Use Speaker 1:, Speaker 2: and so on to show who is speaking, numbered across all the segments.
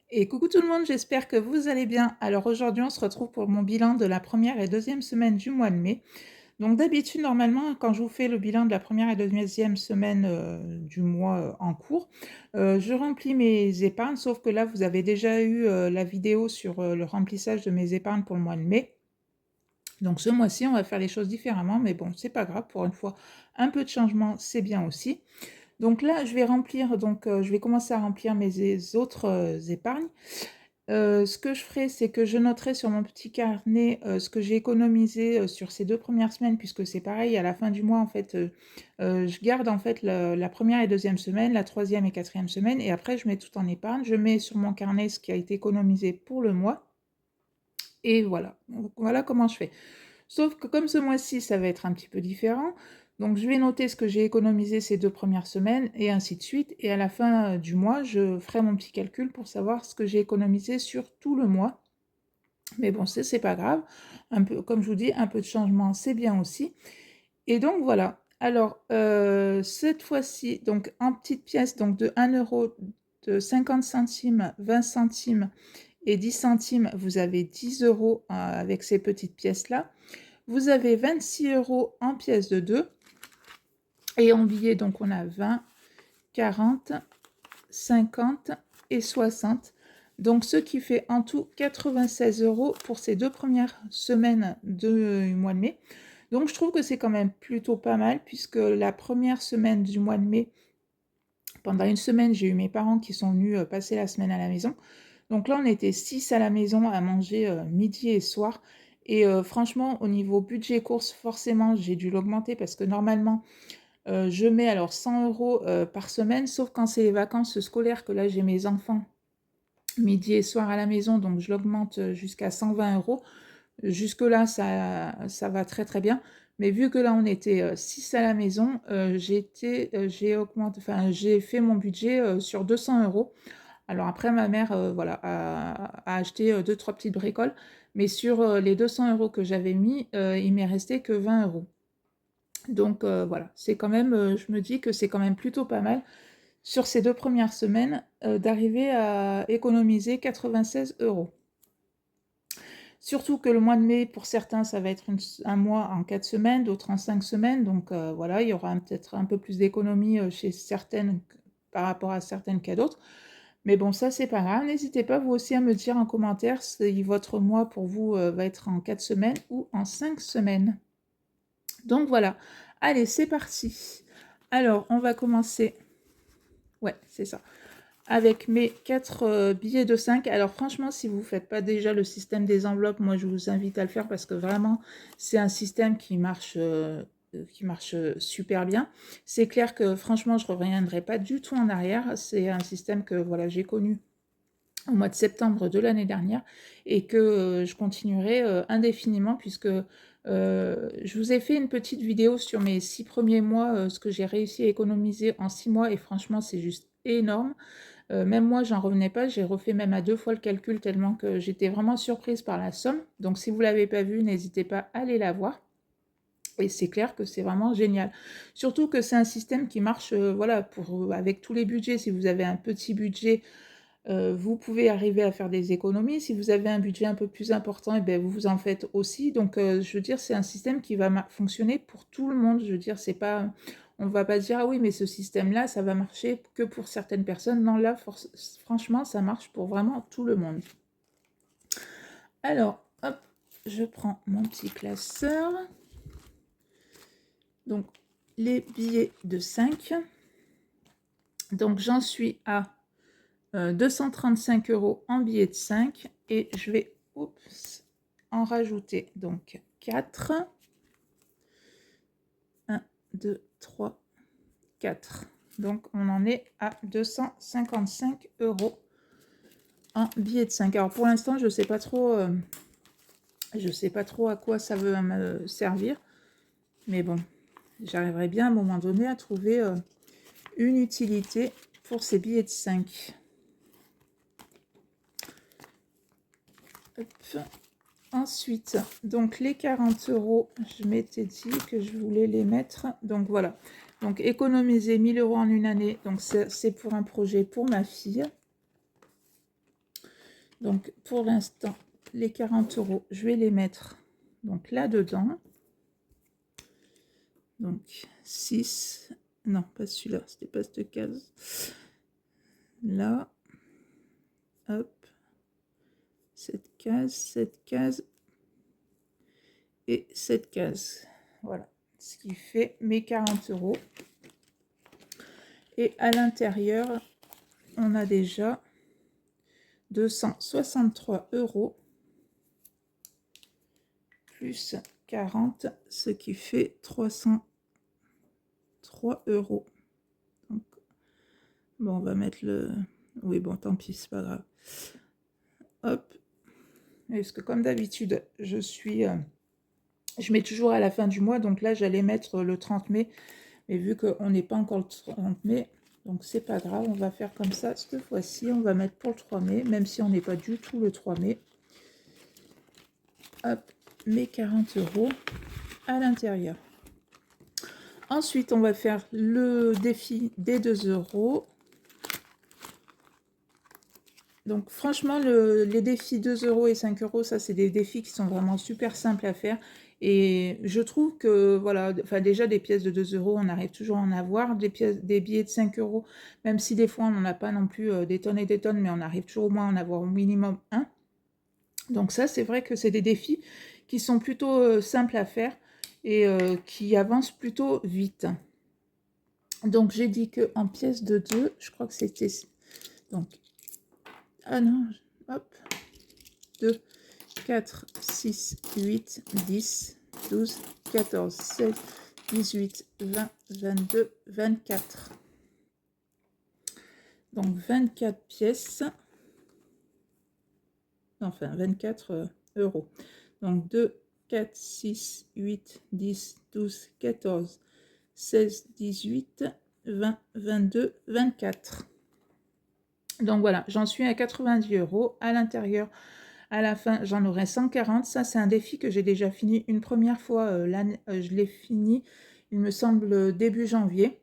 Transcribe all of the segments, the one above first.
Speaker 1: Et coucou tout le monde, j'espère que vous allez bien. Alors aujourd'hui, on se retrouve pour mon bilan de la première et deuxième semaine du mois de mai. Donc d'habitude, normalement, quand je vous fais le bilan de la première et deuxième semaine du mois en cours, je remplis mes épargnes, sauf que là, vous avez déjà eu la vidéo sur le remplissage de mes épargnes pour le mois de mai. Donc ce mois-ci, on va faire les choses différemment, mais bon, c'est pas grave, pour une fois, un peu de changement, c'est bien aussi. Donc là, je vais remplir, je vais commencer à remplir mes autres épargnes. Ce que je ferai, c'est que je noterai sur mon petit carnet, ce que j'ai économisé, sur ces 2 premières semaines puisque c'est pareil à la fin du mois en fait, je garde en fait le la 1re et deuxième semaine, la troisième et quatrième semaine et après je mets tout en épargne. Je mets sur mon carnet ce qui a été économisé pour le mois et voilà. Donc voilà comment je fais. Sauf que comme ce mois-ci, ça va être un petit peu différent, donc je vais noter ce que j'ai économisé ces 2 premières semaines et ainsi de suite et à la fin, du mois, je ferai mon petit calcul pour savoir ce que j'ai économisé sur tout le mois. Mais bon, c'est pas grave. Un peu comme je vous dis, un peu de changement, c'est bien aussi et donc voilà. Alors, cette fois-ci, donc en petites pièces, donc de 1 €, de 50 centimes, 20 centimes et 10 centimes, vous avez 10 € avec ces petites pièces-là. Vous avez 26 € en pièces de 2 et en billets, donc on a 20, 40, 50 et 60. Donc ce qui fait en tout 96 € pour ces 2 premières semaines du mois de mai. Donc je trouve que c'est quand même plutôt pas mal puisque la première semaine du mois de mai, pendant une semaine, j'ai eu mes parents qui sont venus, passer la semaine à la maison. Donc là, on était 6 à la maison à manger, midi et soir et franchement, au niveau budget courses, forcément, j'ai dû l'augmenter parce que normalement, je mets alors 100 € par semaine, sauf quand c'est les vacances scolaires que là, j'ai mes enfants midi et soir à la maison, donc je l'augmente, jusqu'à 120 €. Jusque-là, ça va très, très bien. Mais vu que là, on était, 6 à la maison, j'ai fait mon budget, sur 200 €. Alors après ma mère, voilà, a acheté, 2-3 petites bricoles, mais sur, les 200 € que j'avais mis, il m'est resté que 20 €. Donc voilà, c'est quand même, je me dis que c'est quand même plutôt pas mal sur ces 2 premières semaines, d'arriver à économiser 96 €. Surtout que le mois de mai, pour certains, ça va être un mois en 4 semaines, d'autres en 5 semaines, donc voilà, il y aura peut-être un peu plus d'économie, chez certaines par rapport à certaines qu'à d'autres. Mais bon, ça, c'est pas grave. N'hésitez pas, vous aussi, à me dire en commentaire si votre mois, pour vous, va être en 4 semaines ou en 5 semaines. Donc voilà. Allez, c'est parti. Alors, on va commencer ouais, c'est ça. Avec mes 4 billets de 5. Alors franchement, si vous ne faites pas déjà le système des enveloppes, moi je vous invite à le faire parce que vraiment, c'est un système qui marche, super bien. C'est clair que franchement, je ne reviendrai pas du tout en arrière. C'est un système que voilà, j'ai connu au mois de septembre de l'année dernière et que, je continuerai, indéfiniment puisque, je vous ai fait une petite vidéo sur mes 6 premiers mois, ce que j'ai réussi à économiser en 6 mois et franchement, c'est juste énorme. Même moi, j'en revenais pas, j'ai refait même à 2 fois le calcul tellement que j'étais vraiment surprise par la somme. Donc si vous l'avez pas vue, n'hésitez pas à aller la voir et c'est clair que c'est vraiment génial. Surtout que c'est un système qui marche, voilà, avec tous les budgets. Si vous avez un petit budget, vous pouvez arriver à faire des économies. Si vous avez un budget un peu plus important et beh, vous en faites aussi. Donc je veux dire, c'est un système qui va fonctionner pour tout le monde. Je veux dire, c'est pas on va pas dire: «Ah oui, mais ce système-là, ça va marcher que pour certaines personnes». Non, là, franchement, ça marche pour vraiment tout le monde. Alors, hop, je prends mon petit classeur. Donc, les billets de 5. Donc, j'en suis à 235 € en billets de 5 et je vais en rajouter donc 4. 1, 2, 3, 4. Donc on en est à 255 € en billets de 5. Alors pour l'instant, je sais pas trop à quoi ça veut me servir, mais bon, j'arriverai bien à un moment donné à trouver une utilité pour ces billets de 5. Hop. Ensuite, donc les 40 €, je m'étais dit que je voulais les mettre. Donc voilà. Donc économiser 1 000 € en une année. Donc c'est pour un projet pour ma fille. Donc pour l'instant, les 40 €, je vais les mettre donc là-dedans. Donc 6, non pas celui-là, c'était pas cette case. Là, hop, cette case et cette case. Voilà, ce qui fait mes 40 €. Et à l'intérieur, on a déjà 263 € plus 40, ce qui fait 303 €. Donc, bon, on va mettre le... Oui, bon, tant pis, c'est pas grave. Hop. Parce que comme d'habitude, je mets toujours à la fin du mois, donc là, j'allais mettre le 30 mai. Mais vu qu'on n'est pas encore le 30 mai, donc c'est pas grave, on va faire comme ça. Cette fois-ci, on va mettre pour le 3 mai, même si on n'est pas du tout le 3 mai. Hop, mes 40 € à l'intérieur. Ensuite, on va faire le défi des 2 €. Donc franchement, les défis 2 € et 5 €, ça c'est des défis qui sont vraiment super simples à faire. Et je trouve que, voilà, enfin déjà des pièces de 2 €, on arrive toujours à en avoir. Des billets de 5 €, même si des fois on n'en a pas non plus des tonnes et des tonnes, mais on arrive toujours au moins à en avoir au minimum un. Donc ça, c'est vrai que c'est des défis qui sont plutôt simples à faire et qui avancent plutôt vite. Donc j'ai dit que en pièces de 2, je crois que c'était... Donc, ah non, hop, 2, 4, 6, 8, 10, 12, 14, 16, 18, 20, 22, 24. Donc 24 pièces. Enfin, 24 €. Donc 2, 4, 6, 8, 10, 12, 14, 16, 18, 20, 22, 24. Donc voilà, j'en suis à 90 €. À l'intérieur, à la fin, j'en aurai 140. Ça, c'est un défi que j'ai déjà fini une première fois. Je l'ai fini, il me semble, début janvier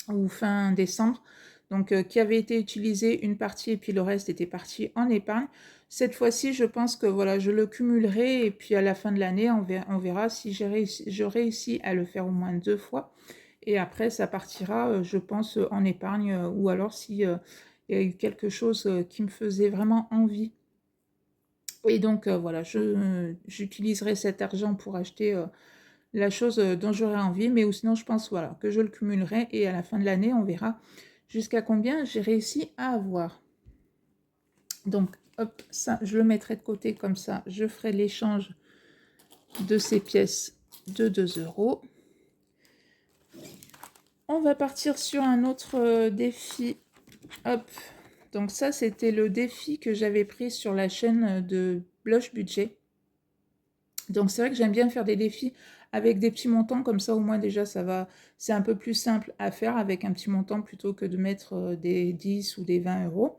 Speaker 1: ou fin décembre. Donc, qui avait été utilisé une partie et puis le reste était parti en épargne. Cette fois-ci, je pense que voilà, je le cumulerai et puis à la fin de l'année, on verra si je réussis à le faire au moins 2 fois. Et après, ça partira, je pense, en épargne ou alors si il y a eu quelque chose qui me faisait vraiment envie. Et donc, voilà, j'utiliserai cet argent pour acheter la chose dont j'aurai envie. Mais ou sinon, je pense voilà, que je le cumulerai et à la fin de l'année, on verra jusqu'à combien j'ai réussi à avoir. Donc, hop, ça, je le mettrai de côté comme ça. Je ferai l'échange de ces pièces de 2 €. On va partir sur un autre défi. Hop, donc ça, c'était le défi que j'avais pris sur la chaîne de Blush Budget. Donc c'est vrai que j'aime bien faire des défis avec des petits montants, comme ça au moins déjà ça va, c'est un peu plus simple à faire avec un petit montant plutôt que de mettre des 10 ou des 20 €.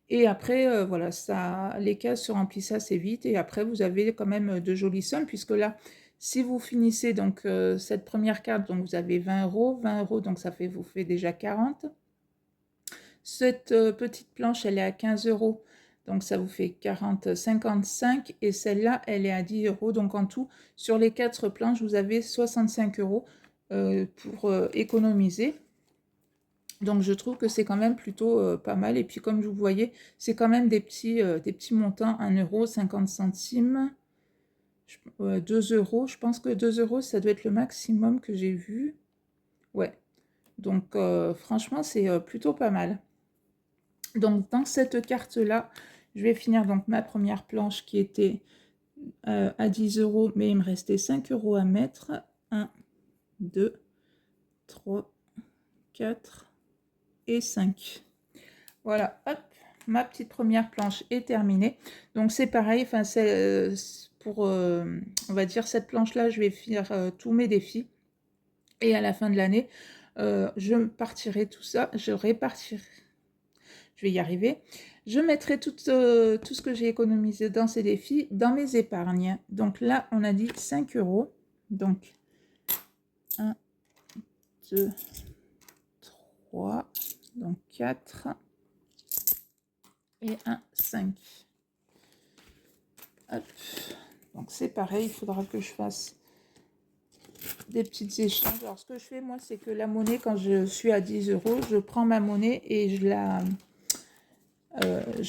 Speaker 1: Et après, voilà, ça, les cases se remplissent assez vite et après vous avez quand même de jolies sommes puisque là, si vous finissez donc cette première carte, donc vous avez 20 €, 20 € donc ça vous fait déjà 40. Cette petite planche, elle est à 15 €, donc ça vous fait 40, 55 et celle-là, elle est à 10 €. Donc en tout, sur les 4 planches, vous avez 65 € pour économiser. Donc je trouve que c'est quand même plutôt pas mal. Et puis comme vous voyez, c'est quand même des petits montants, 1 €, 50 centimes, 2 €. Je pense que 2 €, ça doit être le maximum que j'ai vu. Ouais, donc franchement, c'est plutôt pas mal. Donc dans cette carte-là, je vais finir donc ma première planche qui était à 10 €, mais il me restait 5 € à mettre. 1, 2, 3, 4 et 5. Voilà, hop, ma petite première planche est terminée. Donc c'est pareil, enfin c'est pour, on va dire cette planche-là, je vais faire tous mes défis. Et à la fin de l'année, je partirai tout ça, je répartirai. Je vais y arriver. Je mettrai tout ce que j'ai économisé dans ces défis dans mes épargnes. Donc là, on a dit 5 €. Donc 1, 2, 3, donc 4, et un 5. Hop. Donc c'est pareil, il faudra que je fasse des petites échanges. Alors ce que je fais moi, c'est que la monnaie, quand je suis à 10 euros, je prends ma monnaie et je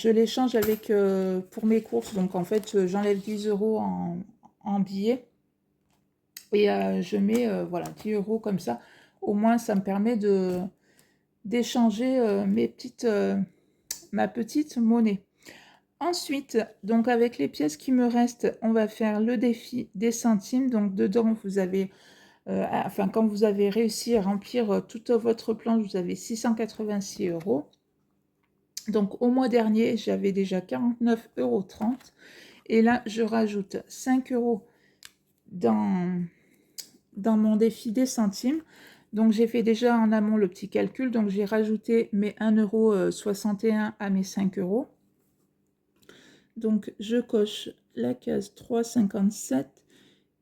Speaker 1: l'échange avec pour mes courses. Donc en fait, j'enlève 10 euros en billets et je mets voilà 10 euros comme ça. Au moins, ça me permet d'échanger ma petite monnaie. Ensuite, donc avec les pièces qui me restent, on va faire le défi des centimes. Donc dedans, vous avez, quand vous avez réussi à remplir tout votre plan, vous avez 686 euros. Donc au mois dernier, j'avais déjà 49,30 €. Et là, je rajoute 5 euros dans mon défi des centimes. Donc j'ai fait déjà en amont le petit calcul. Donc j'ai rajouté mes 1,61 € à mes 5 euros. Donc je coche la case 3,57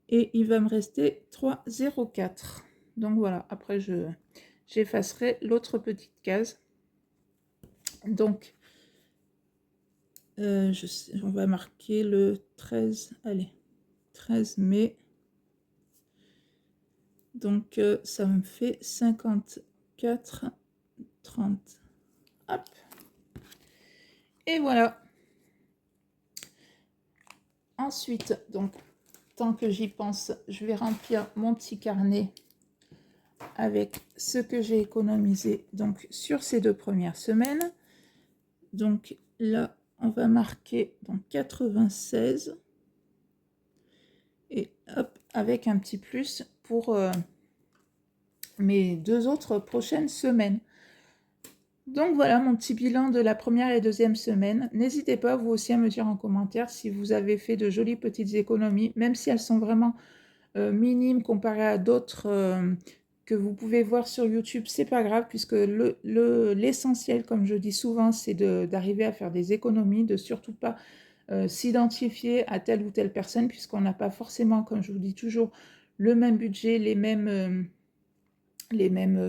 Speaker 1: et il va me rester 3,04. Donc voilà, après j'effacerai l'autre petite case. Donc on va marquer le 13, allez, 13 mai. Donc ça me fait 54,30. Hop. Et voilà. Ensuite, donc, tant que j'y pense, je vais remplir mon petit carnet avec ce que j'ai économisé donc sur ces 2 premières semaines. Donc là, on va marquer donc 96 et hop, avec un petit plus pour mes 2 autres prochaines semaines. Donc voilà mon petit bilan de la première et deuxième semaine. N'hésitez pas vous aussi à me dire en commentaire si vous avez fait de jolies petites économies, même si elles sont vraiment minimes comparées à d'autres que vous pouvez voir sur YouTube. C'est pas grave puisque l'essentiel, comme je dis souvent, c'est d'arriver à faire des économies, de surtout pas s'identifier à telle ou telle personne puisqu'on n'a pas forcément, comme je vous dis toujours, le même budget, les mêmes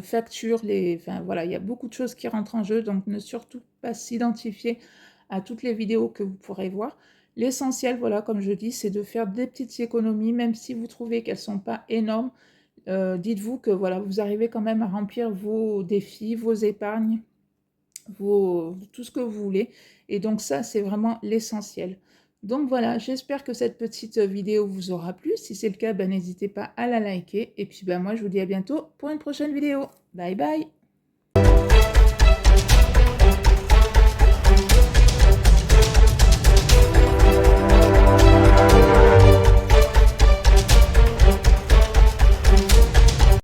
Speaker 1: factures, enfin voilà, il y a beaucoup de choses qui rentrent en jeu, donc ne surtout pas s'identifier à toutes les vidéos que vous pourrez voir. L'essentiel, voilà, comme je dis, c'est de faire des petites économies, même si vous trouvez qu'elles ne sont pas énormes. Dites-vous que voilà, vous arrivez quand même à remplir vos défis, vos épargnes, tout ce que vous voulez. Et donc ça, c'est vraiment l'essentiel. Donc voilà, j'espère que cette petite vidéo vous aura plu. Si c'est le cas, ben, n'hésitez pas à la liker. Et puis ben, moi, je vous dis à bientôt pour une prochaine vidéo. Bye bye!